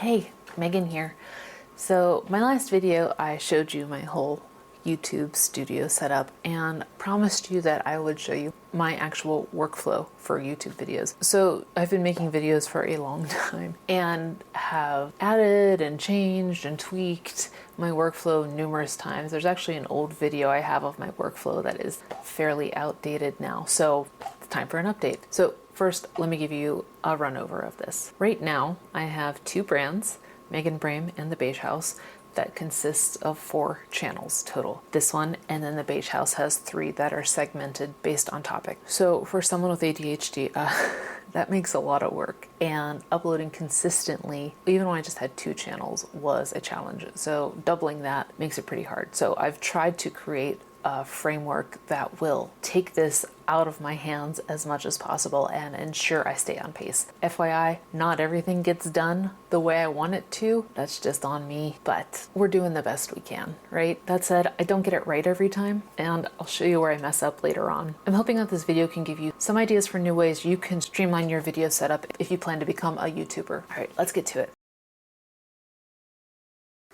Hey, Megan here. So my last video, I showed you my whole YouTube studio setup and promised you that I would show you my actual workflow for YouTube videos. So I've been making videos for a long time and have added and changed and tweaked my workflow numerous times. There's actually an old video I have of my workflow that is fairly outdated now. So it's time for an update. So first, let me give you a run over of this. Right now, I have two brands, Megan Brame and the Beige House, that consists of 4 channels total. This one, and then the Beige House has 3 that are segmented based on topic. So for someone with ADHD, that makes a lot of work. And uploading consistently, even when I just had 2 channels, was a challenge. So doubling that makes it pretty hard. So I've tried to create a framework that will take this out of my hands as much as possible and ensure I stay on pace. FYI, not everything gets done the way I want it to. That's just on me, but we're doing the best we can, right? That said, I don't get it right every time, and I'll show you where I mess up later on. I'm hoping that this video can give you some ideas for new ways you can streamline your video setup if you plan to become a YouTuber. All right, let's get to it.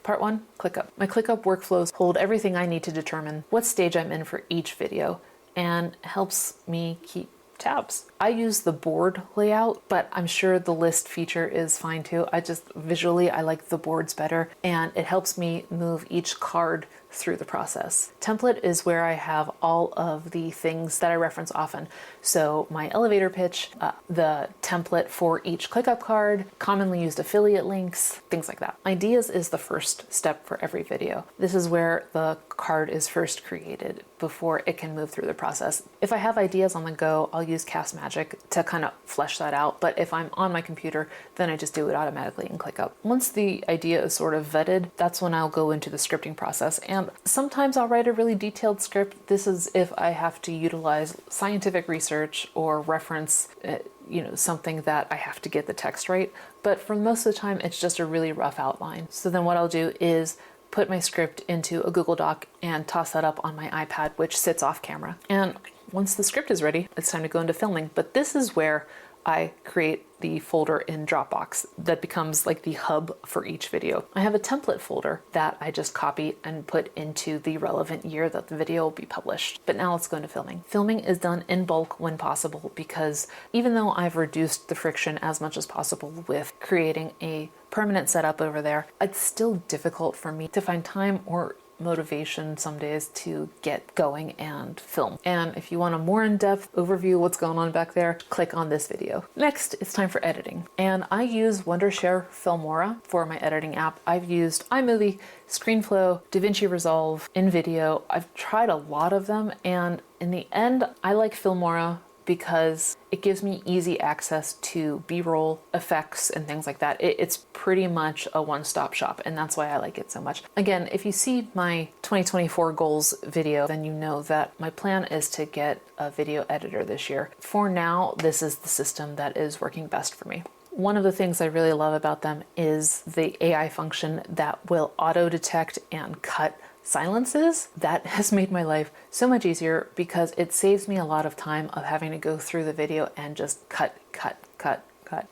Part 1, ClickUp. My ClickUp workflows hold everything I need to determine what stage I'm in for each video and helps me keep tabs. I use the board layout, but I'm sure the list feature is fine too. I like the boards better, and it helps me move each card through the process. Template is where I have all of the things that I reference often. So my elevator pitch, the template for each ClickUp card, commonly used affiliate links, things like that. Ideas is the first step for every video. This is where the card is first created before it can move through the process. If I have ideas on the go, I'll use Cast Magic to kind of flesh that out. But if I'm on my computer, then I just do it automatically in ClickUp. Once the idea is sort of vetted, that's when I'll go into the scripting process. And sometimes I'll write a really detailed script. This is if I have to utilize scientific research or reference something that I have to get the text right. But for most of the time, it's just a really rough outline. So then what I'll do is put my script into a Google Doc and toss that up on my iPad, which sits off camera. And once the script is ready, it's time to go into filming. But this is where I create the folder in Dropbox that becomes like the hub for each video. I have a template folder that I just copy and put into the relevant year that the video will be published. But now let's go into filming. Filming is done in bulk when possible, because even though I've reduced the friction as much as possible with creating a permanent setup over there, it's still difficult for me to find time or motivation some days to get going and film. And if you want a more in-depth overview of what's going on back there, click on this video. Next, it's time for editing. And I use Wondershare Filmora for my editing app. I've used iMovie, ScreenFlow, DaVinci Resolve, InVideo. I've tried a lot of them, and in the end, I like Filmora because it gives me easy access to B-roll effects and things like that. It's pretty much a one-stop shop, and that's why I like it so much. Again, if you see my 2024 goals video, then you know that my plan is to get a video editor this year. For now, this is the system that is working best for me. One of the things I really love about them is the AI function that will auto-detect and cut silences. That has made my life so much easier because it saves me a lot of time of having to go through the video and just cut.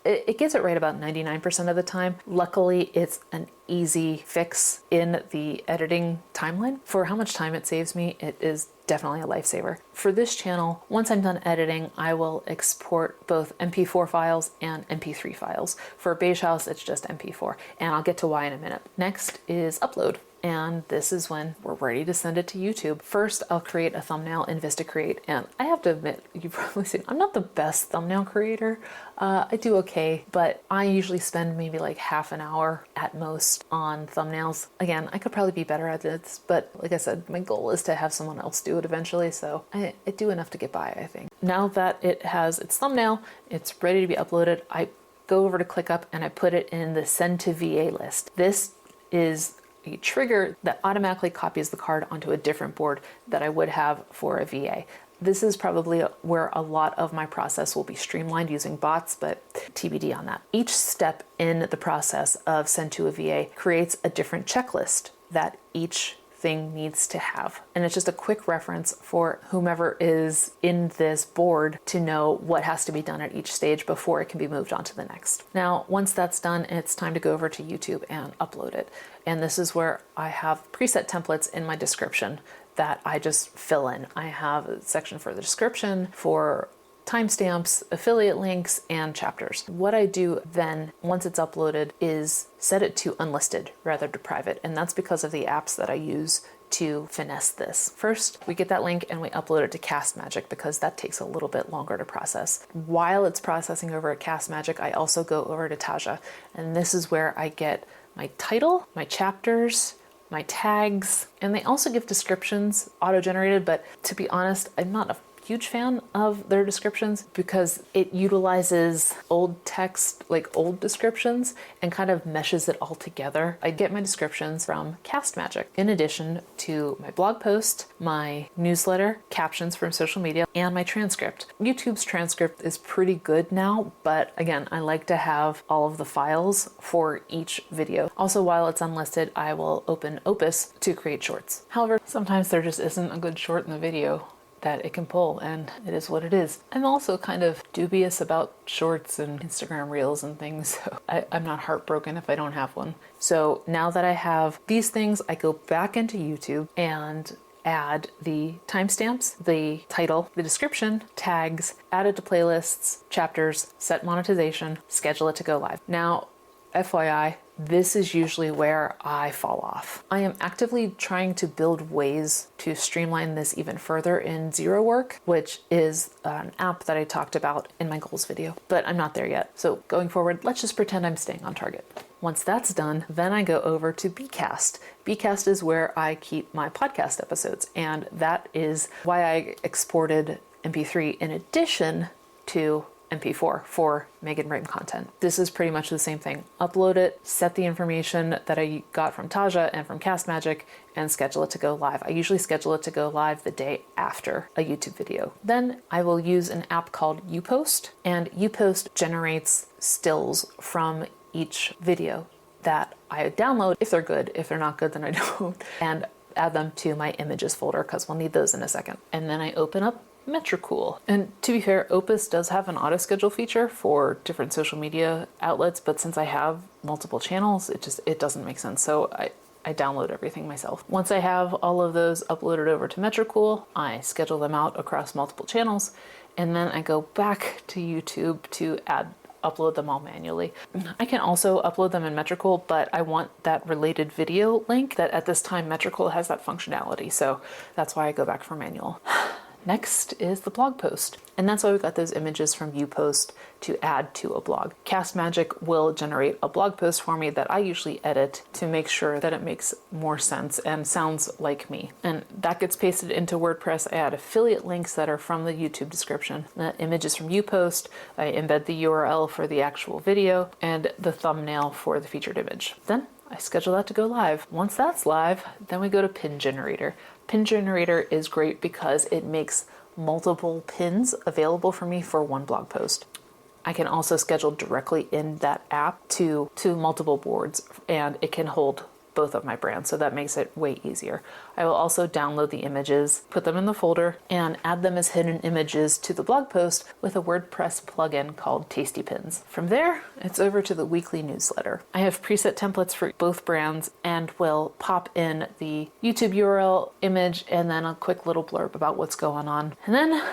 It gets it right about 99% of the time. Luckily, it's an easy fix in the editing timeline. For how much time it saves me, it is definitely a lifesaver. For this channel, once I'm done editing, I will export both MP4 files and MP3 files. For Beige House, it's just MP4, and I'll get to why in a minute. Next is upload. And this is when we're ready to send it to YouTube. First, I'll create a thumbnail in VistaCreate. And I have to admit, you've probably seen, I'm not the best thumbnail creator. I do okay, but I usually spend maybe like half an hour at most on thumbnails. Again, I could probably be better at this, but like I said, my goal is to have someone else do it eventually. So I do enough to get by, I think. Now that it has its thumbnail, it's ready to be uploaded, I go over to ClickUp and I put it in the Send to VA list. This is a trigger that automatically copies the card onto a different board that I would have for a VA. This is probably where a lot of my process will be streamlined using bots, but TBD on that. Each step in the process of send to a VA creates a different checklist that each thing needs to have. And it's just a quick reference for whomever is in this board to know what has to be done at each stage before it can be moved on to the next. Now, once that's done, it's time to go over to YouTube and upload it. And this is where I have preset templates in my description that I just fill in. I have a section for the description, for timestamps, affiliate links, and chapters. What I do then, once it's uploaded, is set it to unlisted rather than private. And that's because of the apps that I use to finesse this. First, we get that link and we upload it to Cast Magic because that takes a little bit longer to process. While it's processing over at Cast Magic, I also go over to Taja. And this is where I get my title, my chapters, my tags, and they also give descriptions auto-generated, but to be honest, I'm not a huge fan of their descriptions because it utilizes old text, like old descriptions, and kind of meshes it all together. I get my descriptions from Cast Magic, in addition to my blog post, my newsletter, captions from social media, and my transcript. YouTube's transcript is pretty good now, but again, I like to have all of the files for each video. Also, while it's unlisted, I will open Opus to create shorts. However, sometimes there just isn't a good short in the video that it can pull, and it is what it is. I'm also kind of dubious about shorts and Instagram reels and things, so I'm not heartbroken if I don't have one. So now that I have these things, I go back into YouTube and add the timestamps, the title, the description, tags, add it to playlists, chapters, set monetization, schedule it to go live. Now, FYI, this is usually where I fall off. I am actively trying to build ways to streamline this even further in ZeroWork, which is an app that I talked about in my goals video, but I'm not there yet. So going forward, let's just pretend I'm staying on target. Once that's done, then I go over to Bcast. Bcast is where I keep my podcast episodes, and that is why I exported MP3 in addition to MP4 for Megan Brame content. This is pretty much the same thing. Upload it, set the information that I got from Taja and from Cast Magic, and schedule it to go live. I usually schedule it to go live the day after a YouTube video. Then I will use an app called Upost, and Upost generates stills from each video that I download if they're good. If they're not good, then I don't. And add them to my images folder because we'll need those in a second. And then I open up Metricool. And to be fair, Opus does have an auto schedule feature for different social media outlets, but since I have multiple channels, it doesn't make sense. So I download everything myself. Once I have all of those uploaded over to Metricool, I schedule them out across multiple channels, and then I go back to YouTube to upload them all manually. I can also upload them in Metricool, but I want that related video link that at this time Metricool has that functionality. So that's why I go back for manual. Next is the blog post. And that's why we got those images from Upost to add to a blog. Cast Magic will generate a blog post for me that I usually edit to make sure that it makes more sense and sounds like me. And that gets pasted into WordPress. I add affiliate links that are from the YouTube description. The images from Upost, I embed the URL for the actual video and the thumbnail for the featured image. Then I schedule that to go live. Once that's live, then we go to Pin Generator. Pin Generator is great because it makes multiple pins available for me for one blog post. I can also schedule directly in that app to multiple boards, and it can hold both of my brands, so that makes it way easier. I will also download the images, put them in the folder, and add them as hidden images to the blog post with a WordPress plugin called Tasty Pins. From there, it's over to the weekly newsletter. I have preset templates for both brands and will pop in the YouTube URL, image, and then a quick little blurb about what's going on. And then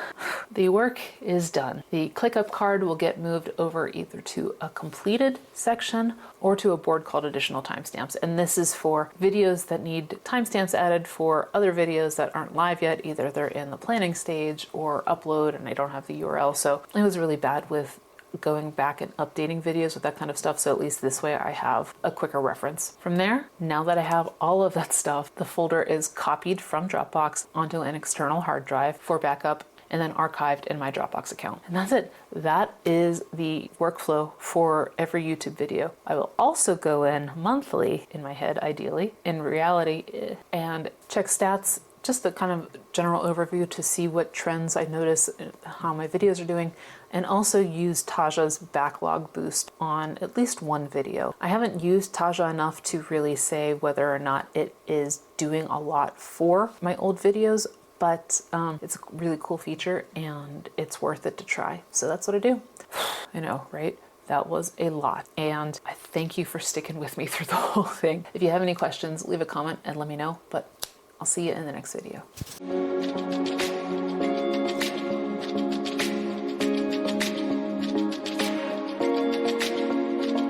the work is done. The ClickUp card will get moved over either to a completed section or to a board called additional timestamps. And this is for videos that need timestamps added for other videos that aren't live yet. Either they're in the planning stage or upload and I don't have the URL. So I was really bad with going back and updating videos with that kind of stuff. So at least this way I have a quicker reference. From there, now that I have all of that stuff, the folder is copied from Dropbox onto an external hard drive for backup and then archived in my Dropbox account. And that's it. That is the workflow for every YouTube video. I will also go in monthly, in my head ideally, in reality, and check stats, just the kind of general overview to see what trends I notice, how my videos are doing, and also use Taja's backlog boost on at least one video. I haven't used Taja enough to really say whether or not it is doing a lot for my old videos, but it's a really cool feature and it's worth it to try. So that's what I do. I know, right? That was a lot. And I thank you for sticking with me through the whole thing. If you have any questions, leave a comment and let me know, but I'll see you in the next video.